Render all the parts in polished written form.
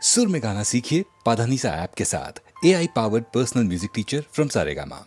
सुर में गाना सीखिए पाधानीसा ऐप के साथ AI powered personal music teacher from Saregama.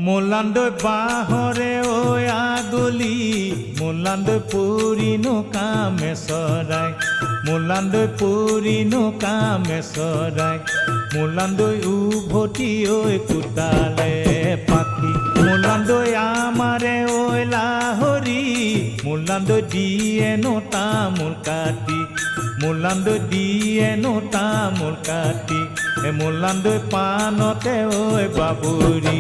মোলান্দৈ বাঁহৰে ঐ আগলি মোলান্দৈ পৰিনো কামে চৰাই মোলান্দৈ পৰিনো কামে চৰাই মোলান্দৈ উভতি ঐ কুটালে পাখি মোলান্দৈ আমাৰে ঐ লাহৰি মোলান্দৈ দিয়েনো তামোল কাটি মোলান্দৈ দিয়েনো তামোল কাটি মোলান্দৈ পানতে ঐ বাবুৰি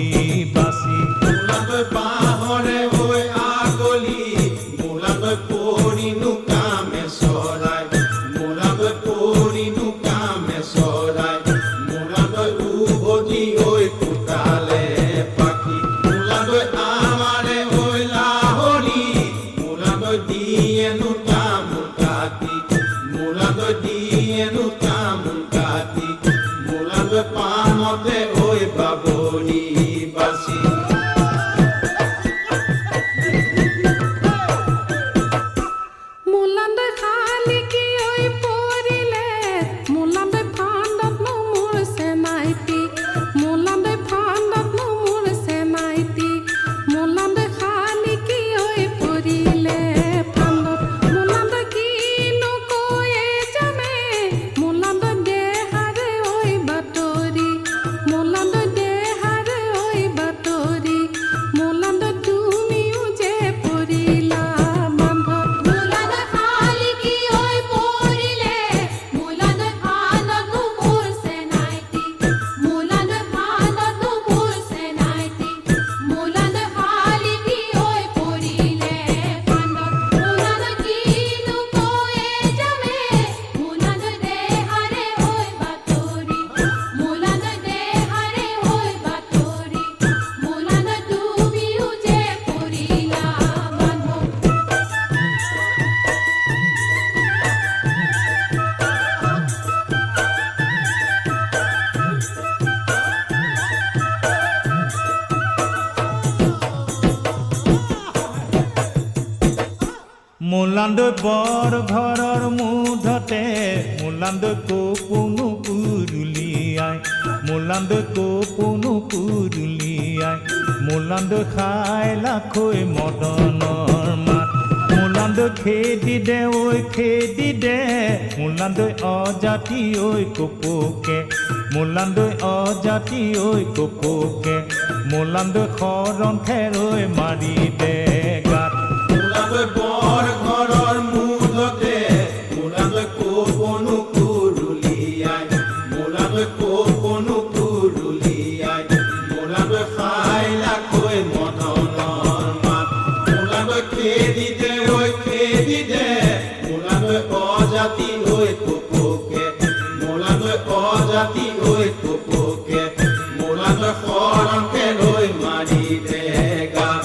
বাচি মোলান্দৈ বাঁহৰে ঐ আগলি মোলান্দৈ পৰিনো কামে চৰাই মোলান্দৈ পৰিনো কামে চৰাই মোলান্দৈ উভতি ঐ কুটালে পাখি মোলান্দৈ আমাৰে ঐ লাহৰি মোলান্দৈ দিয়েনো তামোল কাটি মোলান্দৈ দিয়েনো তামোল কাটি মোলান্দৈ পানতে ঐ বাবুৰি বাচি মোলান্দৈ খালি কি ঐ পৰিলে মোলান্দৈ ফান্দত মোৰ চেনাইটি মোলান্দৈ ফান্দত মোৰ চেনাইটি মোলান্দৈ খালি কি ঐ পৰিলে ফান্দত মোলান্দৈ কিনো কৈয়ে যামে মোলান্দৈ দেহাৰে ঐ বাতৰি মোলান্দৈ দেহাৰে ঐ বাতৰি মোলান্দৈ তুমিও যে পৰিলা বান্ধত মোলান্দৈ খালি কি ঐ পৰিলে মোলান্দৈ ফান্দত মোৰ চেনাইটি মোলান্দৈ ফান্দত মোৰ চেনাইটি মোলান্দৈ খালি কি ঐ পৰিলে ফান্দত মোলান্দৈ কিনো কৈয়ে যামে মোলান্দৈ দেহাৰে ঐ বাতৰি মোলান্দৈ দেহাৰে ঐ বাতৰি মোলান্দৈ তুমিও যে পৰিলা বান্ধত মোলান্দৈ বৰ ঘৰৰ মুধতে মোলান্দৈ কপোনো কুৰুলিয়াই মোলান্দৈ কপোনো কুৰুলিয়াই মোলান্দৈ খাই লাখৈ মদনৰ মাত মোলান্দৈ খেদি দে ঐ খেদি দে মোলান্দৈ অজাতি ঐ কপকে মোলান্দৈ অজাতি ঐ কপকে মোলান্দৈ শৰণ খেৰ ঐ মাৰি দে গাত মোলান্দৈ বৰ ঘৰৰ মুধতে মোলান্দৈ কপোনো কুৰুলিয়াই মোলান্দৈ কপোনো কুৰুলিয়াই মোলান্দৈ খাই লাখৈ মদনৰ মাত মোলান্দৈ খেদি দে ঐ খেদি দে মোলান্দৈ অজাতি ঐ কপকে মোলান্দৈ অজাতি ঐ কপকে মোলান্দৈ শৰণকে লৈ মাৰি দে গাত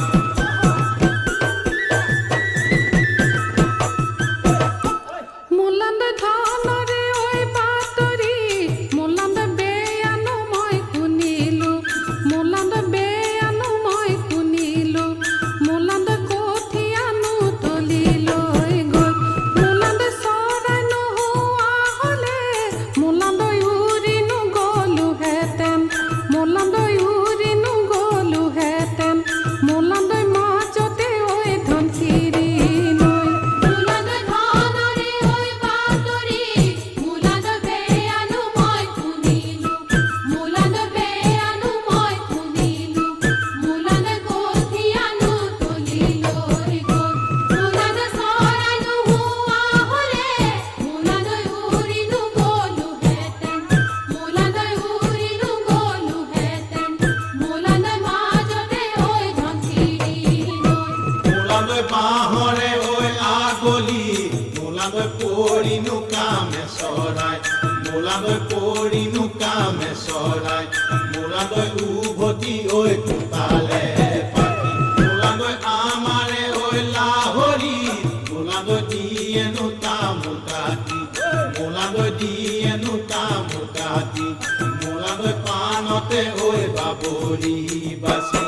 ঐ কোতালে পাখি মোলাদৈ আমাৰে ঐ লাহৰি মোলাদৈ দিয়েনো তামোল কাটি মোলাদৈ দিয়েনো তামোল কাটি মোলাদৈ পাণতে ঐ বাবৰি বাচি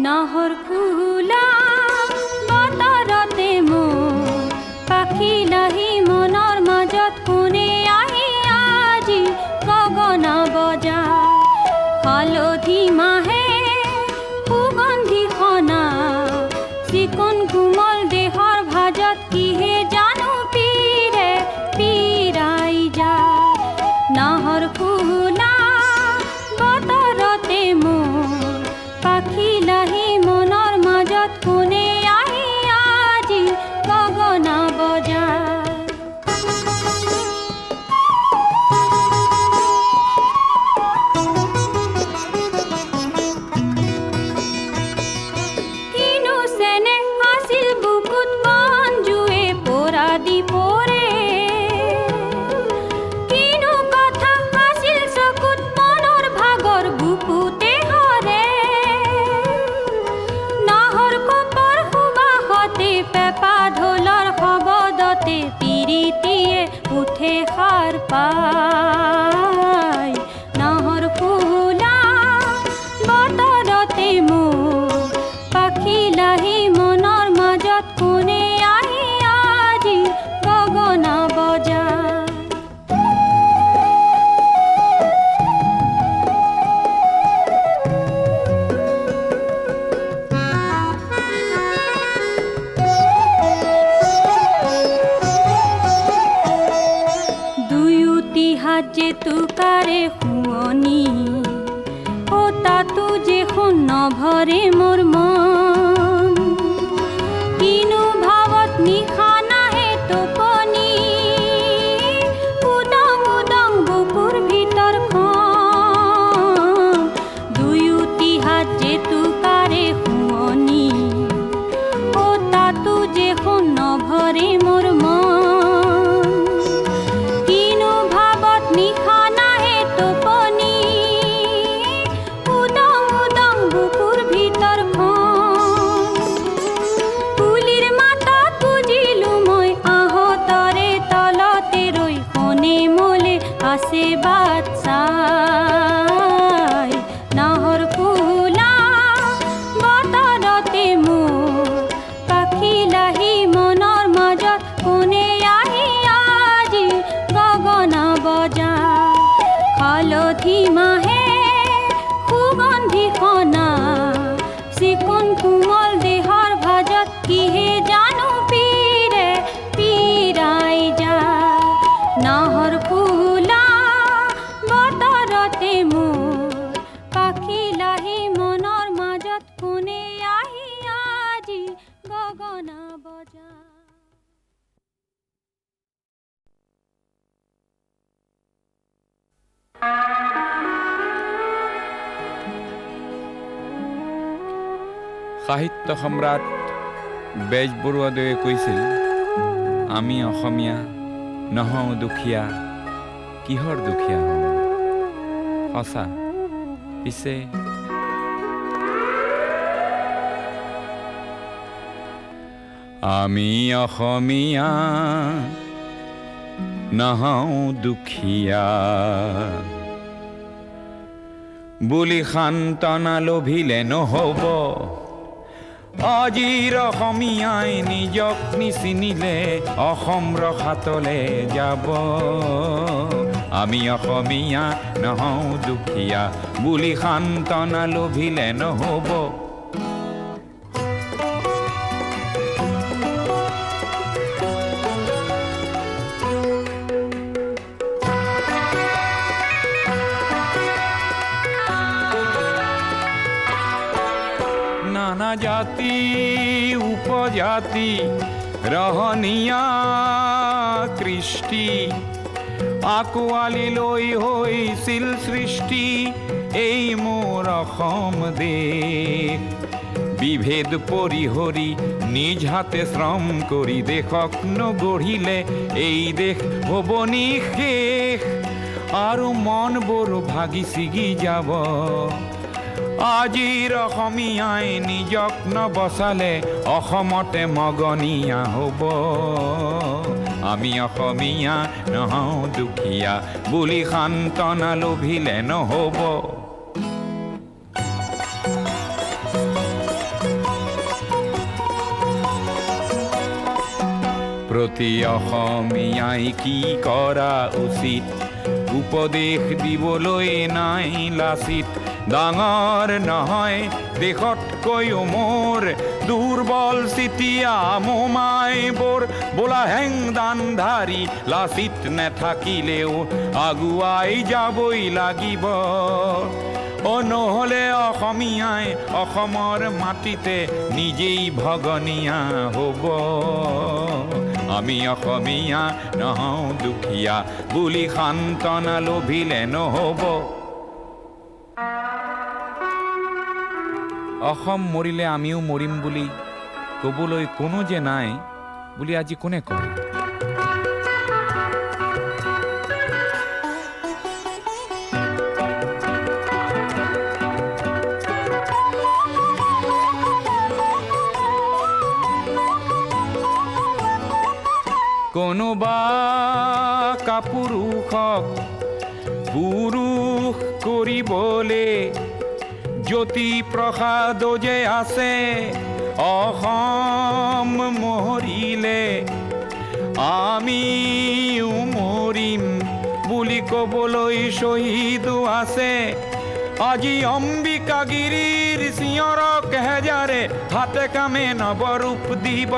নাহৰ ফুলা বতৰতে মোৰ পাখি লাহি মনৰ মাজত কোনে আহি আজি গগনা বজায় হালধি মাহে সুগন্ধি সনা চিকন কোমল দেহৰ ভাজত কিহে জানো পীৰে পীৰাই যায় নাহৰ ফুলা বতৰতে মোৰ পাখি লাহি মনৰ মাজত কোনে আহি আজি গগনা বজায় কিনো চেনে আছিল বুকুত বনজুৱে পৰা দি পৰে কিনো কথা আছিল চকুত মনৰ ভাগৰ বুকুতে হৰে নাহৰ কপৰ সুবাসতে পেপা ঢোলৰ শব্দতে পিৰিতিয়ে উঠে সাৰ পায় নাহৰ ফুলা বতৰতে মোৰ পাখি লাহি মনৰ মাজত কোনে আহি আজি গগনা বজায় দুয়োটি হাত যে তোকাৰে শুৱনি ও তাতো যে নভৰে মোৰ মন কিনো ভাৱত নিশা নাহে টোপনি উদং উদং বুকুৰ ভিতৰখন দুয়োটি হাত যে তোকাৰে শুৱনি ও তাতো যে নভৰে মোৰ মন কিনো ভাৱত নিশা নাহে টোপনি উদং উদং বুকুৰ ভিতৰখন কুলিৰ মাতত বুজিলো মই আহঁতৰে তলতে ৰৈ কোনে মোলে আছে বাট চাই নাহৰ ফুলা বতৰতে মোৰ পাখি লাহি মনৰ মাজত কোনে আহি আজি গগনা বজায় হালধি মাহে সুগন্ধি সনা চিকন কোমল দেহৰ ভাজত কিহে জানো পীৰে পীৰাই যায় নাহৰ ফুলা বতৰতে মোৰ পাখি লাহি মনৰ মাজত কোনে আহি আজি গগনা বজায় সাহিত্য সম্ৰাট বেজবৰুৱাদেৱে কৈছিল আমি অসমীয়া নহওঁ দুখীয়া কিহৰ দুখীয়া হওঁ সঁচা পিছে আমি অসমীয়া নহওঁ দুখীয়া বুলি সান্তনা লভিলে নহ'ব। আজিৰ অসমীয়াই নিজক নিচিনিলে অসম ৰসাতলে যাব। আমি অসমীয়া নহওঁ দুখীয়া বুলি সান্তনা লভিলে নহ'ব। নানা জাতি উপজাতি ৰহনীয়া কৃষ্টি আকোৱালি লৈ হৈছিল সৃষ্টি এই মোৰ অসম দেশ। বিভেদ পৰিহৰি নিজ হাতে শ্ৰম কৰি দেশক নগঢ়িলে এই দেশ হ'ব নিশেষ আৰু মনবোৰ ভাগি ছিগি যাব। আজিৰ অসমীয়াই নিজক নবচালে অসমতে মগনীয়া হ'ব। আমি অসমীয়া নহওঁ দুখীয়া বুলি সান্তনা লভিলে নহ'ব। প্ৰতি অসমীয়াই কি কৰা উচিত উপদেশ দিবলৈ নাই লাচিত। ডাঙৰ নহয় দেশতকৈও মোৰ দুৰ্বল চিতিয়া মোমাইবোৰ বোলা হেংদানধাৰী লাচিত নেথাকিলেও আগুৱাই যাবই লাগিব। নহ'লে অসমীয়াই অসমৰ মাটিতে নিজেই ভগনীয়া হ'ব। আমি অসমীয়া নহওঁ দুখীয়া বুলি সান্তনা লভিলে নহ'ব। অসম মৰিলে আমিও মৰিম বুলি ক'বলৈ কোনো যে নাই বুলি আজি কোনে কয়? কোনোবা কাপুৰুষক পুৰুষ কৰিবলে জ্যোতি প্ৰসাদ যে আছে অসম মৰিলে আমিও মৰিম বুলি ক'বলৈ শ্বহীদো আছে। আজি অম্বিকাগিৰিৰ চিঞৰক হেজাৰে হাতে কামে নৱৰূপ দিব।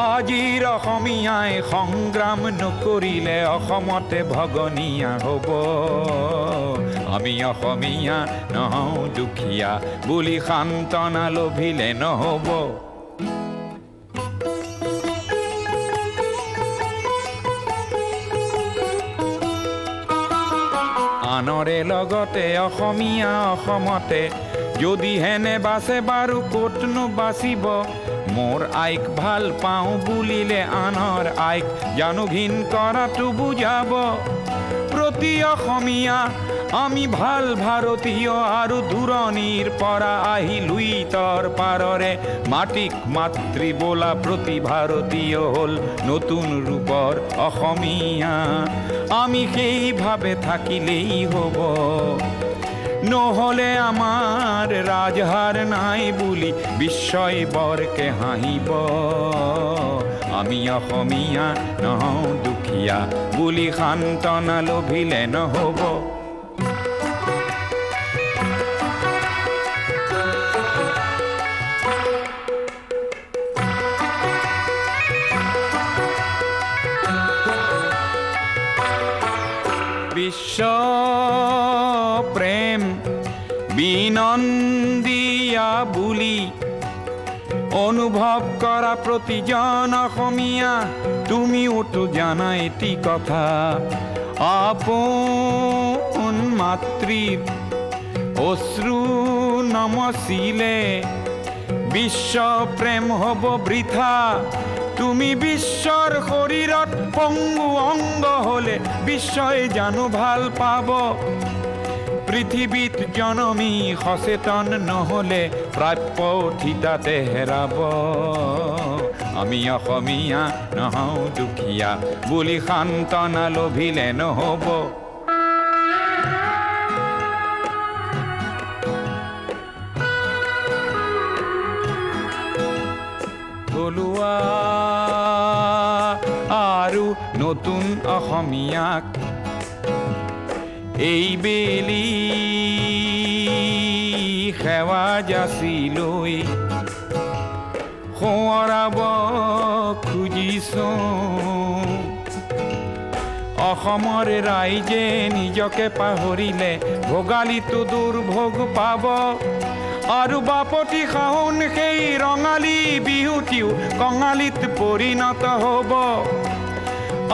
আজিৰ অসমীয়াই সংগ্ৰাম নকৰিলে অসমতে ভগনীয়া হ'ব। আমি অসমীয়া নহওঁ দুখীয়া বুলি সান্তনা লভিলে নহ'ব। আনৰে লগতে অসমীয়া অসমতে যদি হেনে বাচে বাৰু ক'তনো বাচিব। মোৰ আইক ভাল পাওঁ বুলিলে আনৰ আইক জানো ঘিণ কৰাটো বুজাব। প্ৰতি অসমীয়া আমি ভাল ভাৰতীয় আৰু দূৰণিৰ পৰা আহি লুইতৰ পাৰৰে মাটিক মাতৃ বোলা প্ৰতি ভাৰতীয় হ'ল নতুন ৰূপৰ অসমীয়া। আমি সেইভাৱে থাকিলেই হ'ব। নহ'লে আমাৰ ৰাজহাৰ নাই বুলি বিশ্বই বৰকে হাঁহিব। আমি অসমীয়া নহওঁ দুখীয়া বুলি সান্তনা লভিলে নহ'ব। বিশ্ব প্ৰেম বিনন্দিয়া বুলি অনুভৱ কৰা প্ৰতিজন অসমীয়া তুমিওতো জানা এটি কথা। আপোন মাতৃৰ অশ্ৰু নমচিলে বিশ্ব প্ৰেম হ'ব বৃথা। তুমি বিশ্বৰ শৰীৰত পংগু অংগ হ'লে বিশ্বই জানো ভাল পাব। পৃথিৱীত জনমী সচেতন নহ'লে প্ৰাপ্য থিতাতে হেৰাব আমি অসমীয়া নহওঁ দুখীয়া বুলি সান্তনা লভিলে নহ'ব থলুৱা আৰু নতুন অসমীয়াক এইবেলি সেৱা যাচি লৈ সোঁৱৰাব খুজিছোঁ অসমৰ ৰাইজে নিজকে পাহৰিলে ভোগালীটো দুৰ্ভোগ পাব আৰু বাপতি সাহোন সেই ৰঙালী বিহুটিও কঙালীত পৰিণত হ'ব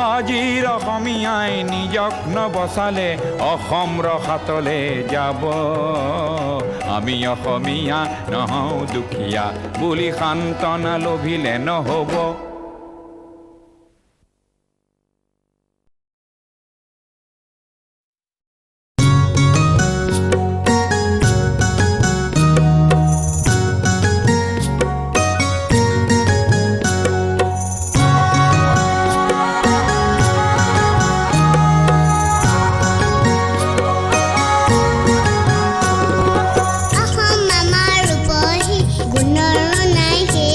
আজিৰ অসমীয়াই নিজক নবচালে অসম ৰসাতলে যাব আমি অসমীয়া নহওঁ দুখীয়া বুলি সান্তনা লভিলে নহ'ব অসম আমাৰ ৰূপহী গুণৰ নাইকে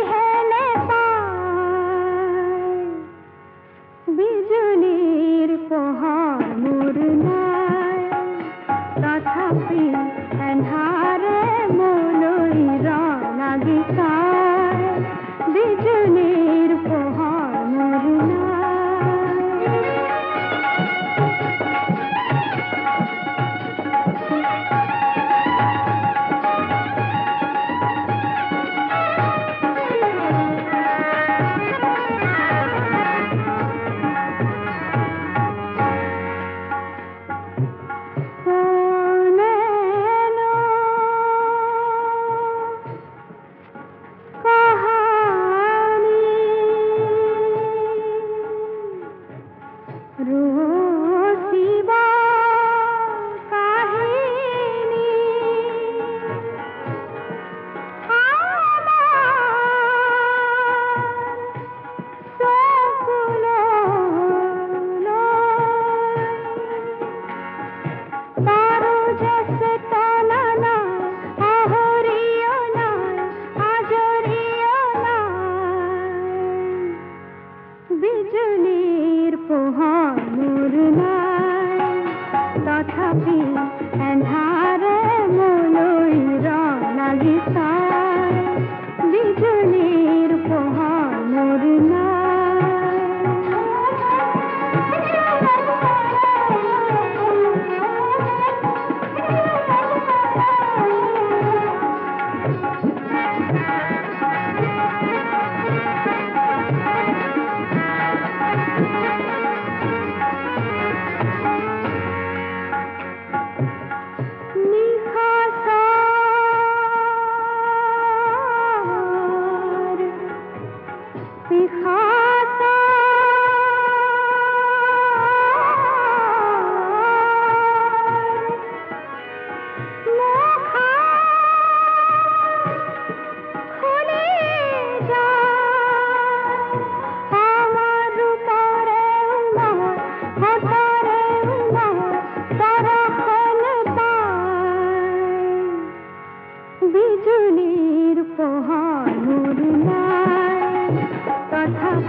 হেলে পায় বিজুলির পোহর মোর নাই তথাপি এন্ধারে মোলৈ লাগি চায় বিজুলির পোহর মোর নাই বিজুলির পোহর মোর নাই তথাপি এন্ধারে মোলৈ লাগি চায় বিজুলির পোহর মোর বিজুলির পোহর মোর নাই তথাপি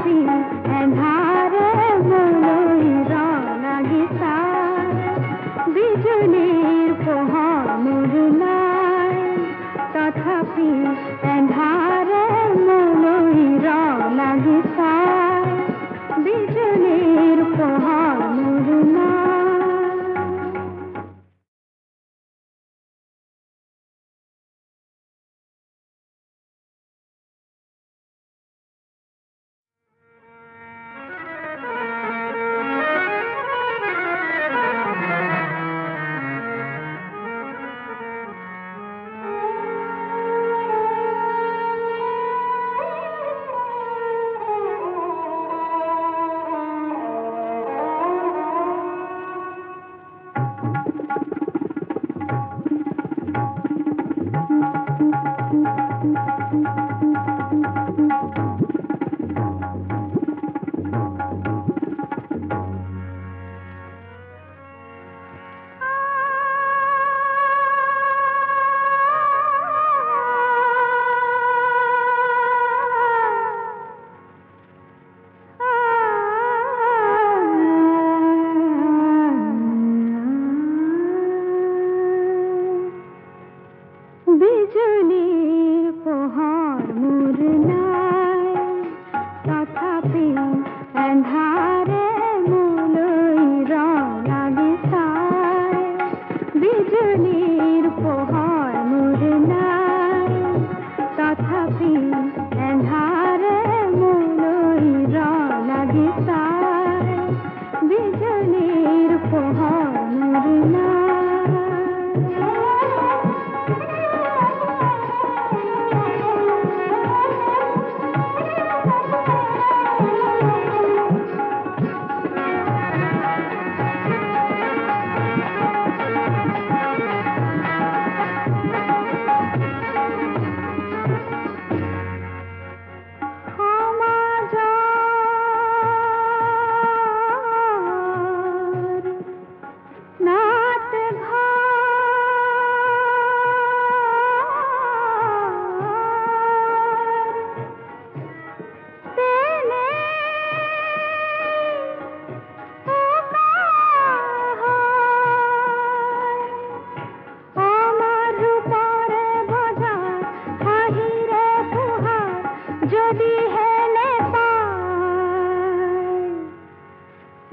যদি হেলে পায়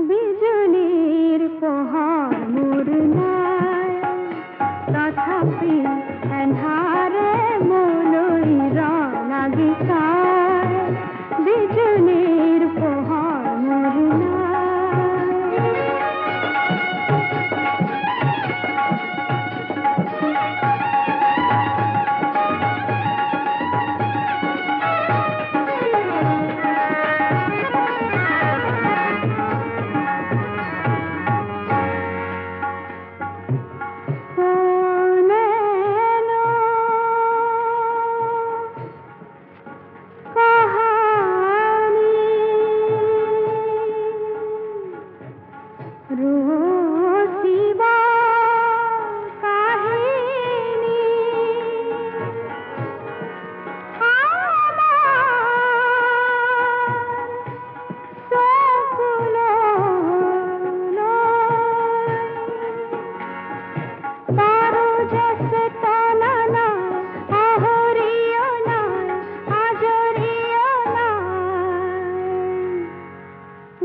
বিজুলির পোহর মোর নাই তথাপি এন্ধারে মনই রঙাগি চায় বিজুলির পোহর মোর নাই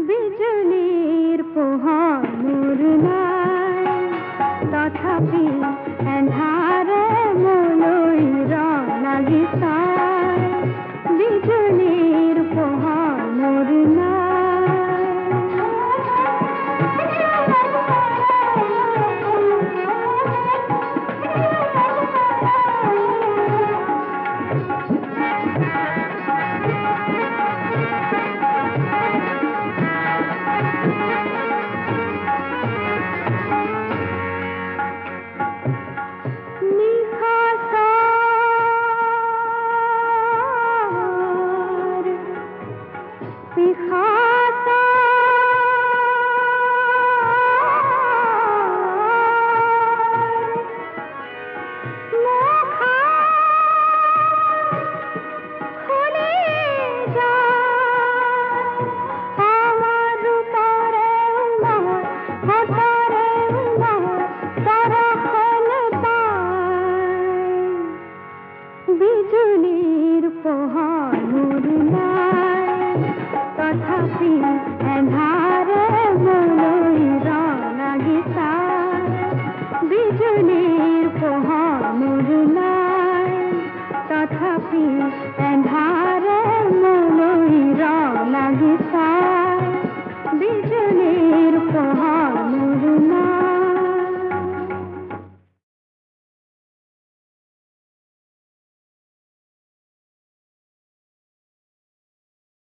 বিজুলির পোহর মোর নাই তথাপি এন্ধারে মনই রঙাগি চায় বিজুলির পোহর মোর নাই